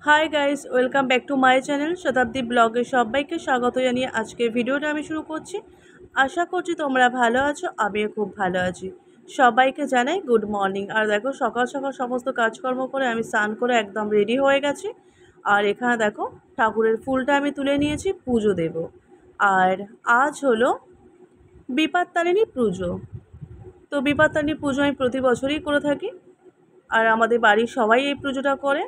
Hi guys, welcome back to my channel শতাব্দী ব্লগে সবাইকে স্বাগত জানিয়ে আজকের ভিডিওটা আমি শুরু করছি। আশা করছি তোমরা ভালো আছো, আমিও খুব ভালো আছি। সবাইকে জানাই গুড মর্নিং। আর দেখো সকাল সকাল সমস্ত কাজকর্ম করে আমি স্নান করে একদম রেডি হয়ে গেছি। আর এখানে দেখো ঠাকুরের ফুলটা আমি তুলে নিয়েছি, পুজো দেব। আর আজ হলো বিপত্তারিণী পুজো। তো বিপত্তারিণী পুজো আমি প্রতি বছরই করে থাকি, আর আমাদের বাড়ির সবাই এই পুজোটা করে।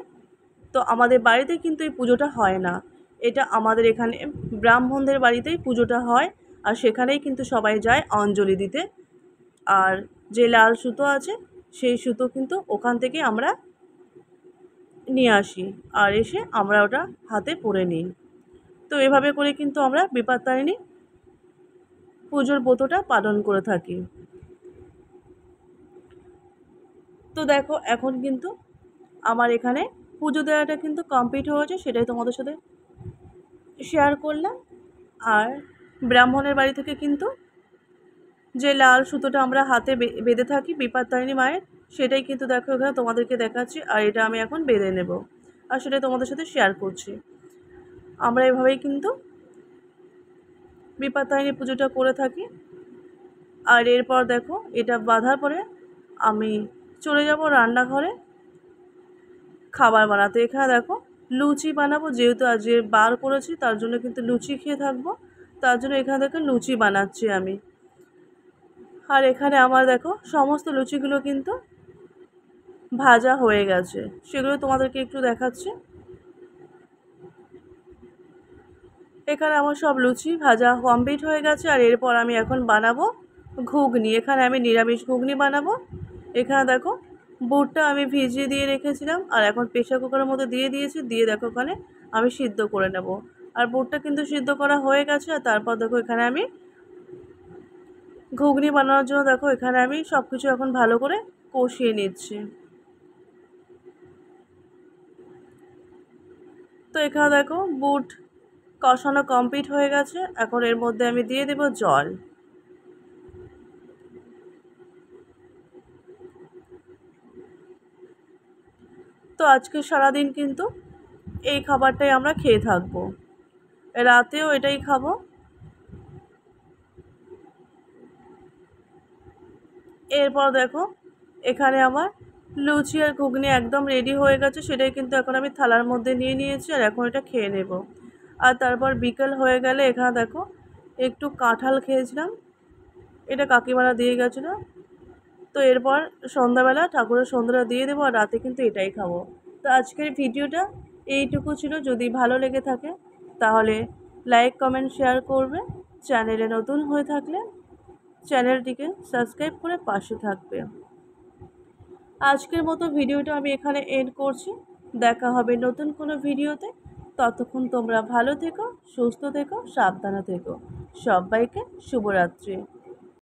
তো আমাদের বাড়িতে কিন্তু এই পুজোটা হয় না, এটা আমাদের এখানে ব্রাহ্মণদের বাড়িতেই পুজোটা হয়। আর সেখানেই কিন্তু সবাই যায় অঞ্জলি দিতে। আর যে লাল সুতো আছে সেই সুতো কিন্তু ওখান থেকে আমরা নিয়ে আসি, আর এসে আমরা ওটা হাতে পরে নিই। তো এভাবে করে কিন্তু আমরা বিপত্তারিণী পুজোর ব্রতটা পালন করে থাকি। তো দেখো এখন কিন্তু আমার এখানে পুজো দেওয়াটা কিন্তু কমপ্লিট হয়েছে, সেটাই তোমাদের সাথে শেয়ার করলাম। আর ব্রাহ্মণের বাড়ি থেকে কিন্তু যে লাল সুতোটা আমরা হাতে বেঁধে থাকি বিপত্তারিণী মায়ের, সেটাই কিন্তু দেখো এখানে তোমাদেরকে দেখাচ্ছি। আর এটা আমি এখন বেঁধে নেব, আর সেটাই তোমাদের সাথে শেয়ার করছি। আমরা এভাবেই কিন্তু বিপত্তারিণী পুজোটা করে থাকি। আর এরপর দেখো এটা বাঁধার পরে আমি চলে যাব রান্নাঘরে খাবার বানাতে। এখানে দেখো লুচি বানাবো, যেহেতু আজকে বার করেছি তার জন্য কিন্তু লুচি খেয়ে থাকবো। তার জন্য এখানে দেখো লুচি বানাচ্ছি আমি। আর এখানে আমার দেখো সমস্ত লুচিগুলো কিন্তু ভাজা হয়ে গেছে, সেগুলো তোমাদেরকে একটু দেখাচ্ছি। এখানে আমার সব লুচি ভাজা কমপ্লিট হয়ে গেছে। আর এরপর আমি এখন বানাবো ঘুগনি। এখানে আমি নিরামিষ ঘুগনি বানাবো। এখানে দেখো বুটটা আমি ভিজিয়ে দিয়ে রেখেছিলাম, আর এখন প্রেশার কুকারের মধ্যে দিয়ে দিয়েছি, দিয়ে দেখো ওখানে আমি সিদ্ধ করে নেব। আর বুটটা কিন্তু সিদ্ধ করা হয়ে গেছে। আর তারপর দেখো এখানে আমি ঘুগনি বানানোর জন্য দেখো এখানে আমি সব কিছু এখন ভালো করে কষিয়ে নিচ্ছি। তো এখানে দেখো বুট কষানো কমপ্লিট হয়ে গেছে। এখন এর মধ্যে আমি দিয়ে দেব জল। তো আজকে সারাদিন কিন্তু এই খাবারটাই আমরা খেয়ে থাকবো, রাতেও এটাই খাবো। এরপর দেখো এখানে আমার লুচি আর ঘুগনি একদম রেডি হয়ে গেছে, সেটাই কিন্তু এখন আমি থালার মধ্যে নিয়ে নিয়েছি, আর এখন এটা খেয়ে নেব। আর তারপর বিকেল হয়ে গেলে এখানে দেখো একটু কাঁঠাল খেয়েছিলাম, এটা কাকিমারা দিয়ে গেছিলো। তো এরপর সন্ধ্যাবেলা ঠাকুরের সন্ধ্যাটা দিয়ে দেবো, আর রাতে কিন্তু এটাই খাবো। তো আজকের ভিডিওটা এইটুকু ছিল। যদি ভালো লেগে থাকে তাহলে লাইক কমেন্ট শেয়ার করবে। চ্যানেলে নতুন হয়ে থাকলে চ্যানেলটিকে সাবস্ক্রাইব করে পাশে থাকবে। আজকের মতো ভিডিওটা আমি এখানে এন্ড করছি। দেখা হবে নতুন কোনো ভিডিওতে। ততক্ষণ তোমরা ভালো থেকো, সুস্থ থেকো, সাবধানে থেকো। সবাইকে শুভরাত্রি।